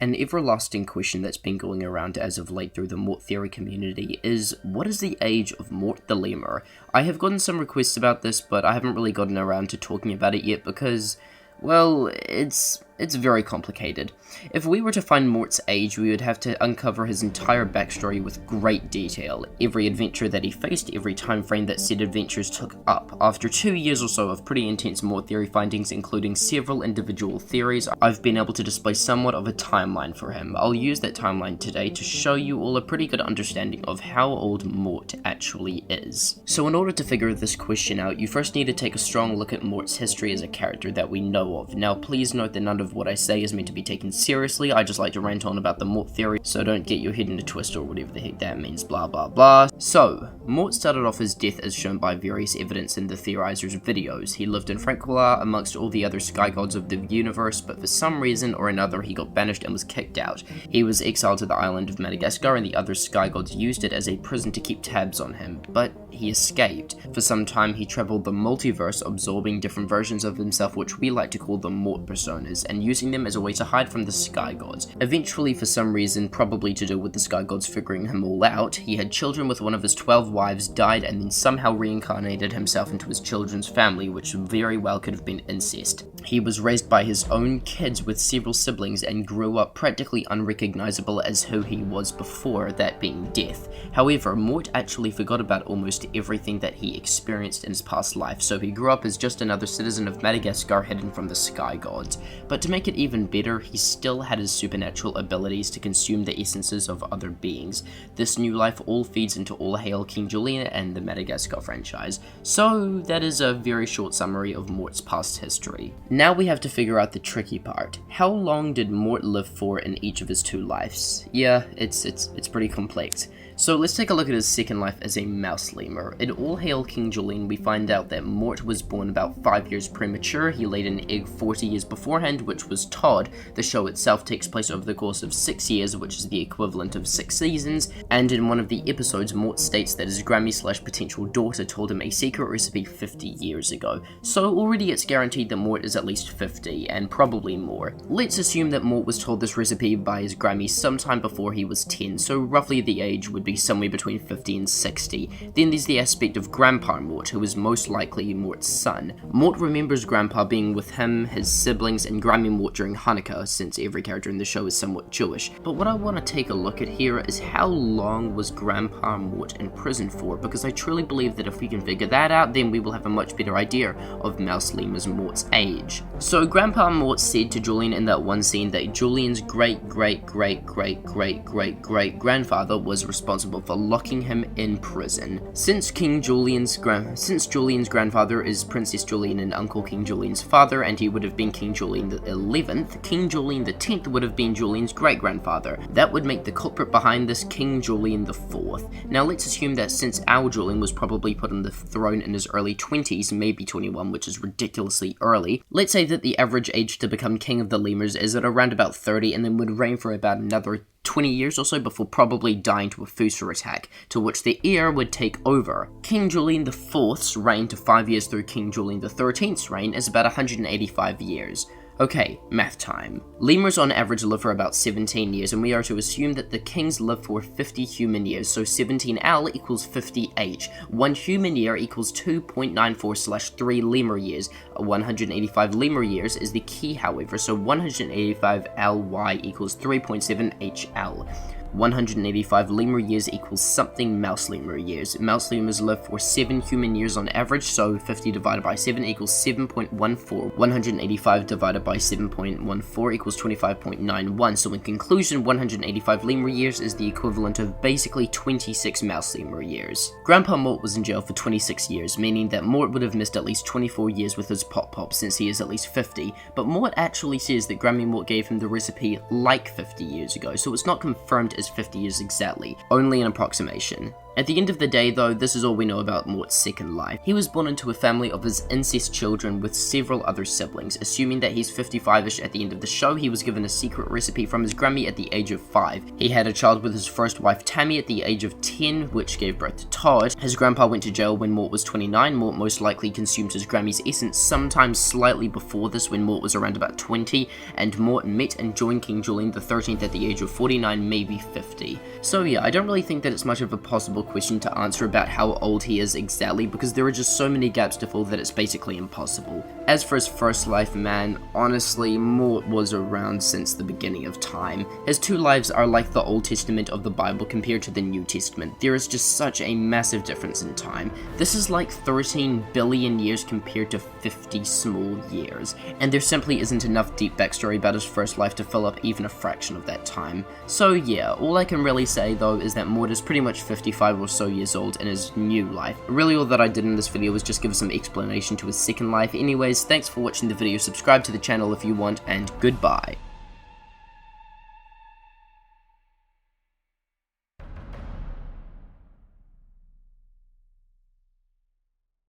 An everlasting question that's been going around as of late through the Mort theory community is, what is the age of Mort the Lemur? I have gotten some requests about this, but I haven't really gotten around to talking about it yet because, well, it's very complicated. If we were to find Mort's age, we would have to uncover his entire backstory with great detail, every adventure that he faced, every time frame that said adventures took up. After 2 years or so of pretty intense Mort theory findings, including several individual theories, I've been able to display somewhat of a timeline for him. I'll use that timeline today to show you all a pretty good understanding of how old Mort actually is. So in order to figure this question out, you first need to take a strong look at Mort's history as a character that we know of. Now please note that none of what I say is meant to be taken seriously. I just like to rant on about the Mort theory, so don't get your head in a twist or whatever the heck that means, blah blah blah. So, Mort started off his death as shown by various evidence in the theorizers' videos. He lived in Francois amongst all the other sky gods of the universe, but for some reason or another he got banished and was kicked out. He was exiled to the island of Madagascar, and the other sky gods used it as a prison to keep tabs on him, but he escaped. For some time he traveled the multiverse, absorbing different versions of himself, which we like to call the Mort personas, and using them as a way to hide from the sky gods. Eventually, for some reason, probably to do with the sky gods figuring him all out, he had children with one of his 12 wives, died, and then somehow reincarnated himself into his children's family, which very well could have been incest. He was raised by his own kids with several siblings and grew up practically unrecognizable as who he was before, that being death. However, Mort actually forgot about almost everything that he experienced in his past life, so he grew up as just another citizen of Madagascar hidden from the sky gods. But to make it even better, he still had his supernatural abilities to consume the essences of other beings. This new life all feeds into All Hail King Julien and the Madagascar franchise. So that is a very short summary of Mort's past history. Now we have to figure out the tricky part. How long did Mort live for in each of his two lives? Yeah, it's pretty complex. So let's take a look at his second life as a mouse lemur. In All Hail King Julien, we find out that Mort was born about 5 years premature. He laid an egg 40 years beforehand, which was Todd. The show itself takes place over the course of 6 years, which is the equivalent of 6 seasons, and in one of the episodes, Mort states that his Grammy/potential daughter told him a secret recipe 50 years ago. So already it's guaranteed that Mort is at least 50, and probably more. Let's assume that Mort was told this recipe by his Grammy sometime before he was 10, so roughly the age would be somewhere between 50 and 60. Then there's the aspect of Grandpa Mort, who is most likely Mort's son. Mort remembers Grandpa being with him, his siblings, and Grammy Mort during Hanukkah, since every character in the show is somewhat Jewish. But what I want to take a look at here is how long was Grandpa Mort in prison for, because I truly believe that if we can figure that out, then we will have a much better idea of Mouse Lemur's Mort's age. So Grandpa Mort said to Julien in that one scene that Julien's great-great-great-great-great-great-great-grandfather was responsible for locking him in prison. Since Julien's grandfather is Princess Julien and Uncle King Julien's father, and he would have been King Julien the 11th, King Julien the 10th would have been Julien's great-grandfather. That would make the culprit behind this King Julien the 4th. Now let's assume that since our Julien was probably put on the throne in his early 20s, maybe 21, which is ridiculously early, let's say that the average age to become king of the lemurs is at around about 30, and then would reign for about another 20 years or so before probably dying to a Fuser attack, to which the heir would take over. King Julien IV's reign to 5 years through King Julien XIII's reign is about 185 years. Okay, math time. Lemurs on average live for about 17 years, and we are to assume that the kings live for 50 human years, so 17L equals 50H. 1 human year equals 2.94/3 lemur years. 185 lemur years is the key, however, so 185 LY equals 3.7HL. 185 lemur years equals something mouse lemur years. Mouse lemurs live for 7 human years on average, so 50 divided by 7 equals 7.14. 185 divided by 7.14 equals 25.91. So in conclusion, 185 lemur years is the equivalent of basically 26 mouse lemur years. Grandpa Mort was in jail for 26 years, meaning that Mort would have missed at least 24 years with his pop since he is at least 50, but Mort actually says that Grammy Mort gave him the recipe like 50 years ago, so it's not confirmed as 50 years exactly, only an approximation. At the end of the day though, this is all we know about Mort's second life. He was born into a family of his incest children with several other siblings. Assuming that he's 55ish at the end of the show, he was given a secret recipe from his Grammy at the age of 5. He had a child with his first wife Tammy at the age of 10, which gave birth to Todd. His grandpa went to jail when Mort was 29. Mort most likely consumed his Grammy's essence sometime slightly before this, when Mort was around about 20, and Mort met and joined King Julien XIII at the age of 49, maybe 50. So yeah, I don't really think that it's much of a possible question to answer about how old he is exactly, because there are just so many gaps to fill that it's basically impossible. As for his first life, man, honestly, Mort was around since the beginning of time. His two lives are like the Old Testament of the Bible compared to the New Testament. There is just such a massive difference in time. This is like 13 billion years compared to 50 small years, and there simply isn't enough deep backstory about his first life to fill up even a fraction of that time. So yeah, all I can really say though is that Mort is pretty much 55 or so years old in his new life. Really all that I did in this video was just give some explanation to his second life. Anyways, thanks for watching the video, subscribe to the channel if you want, and goodbye.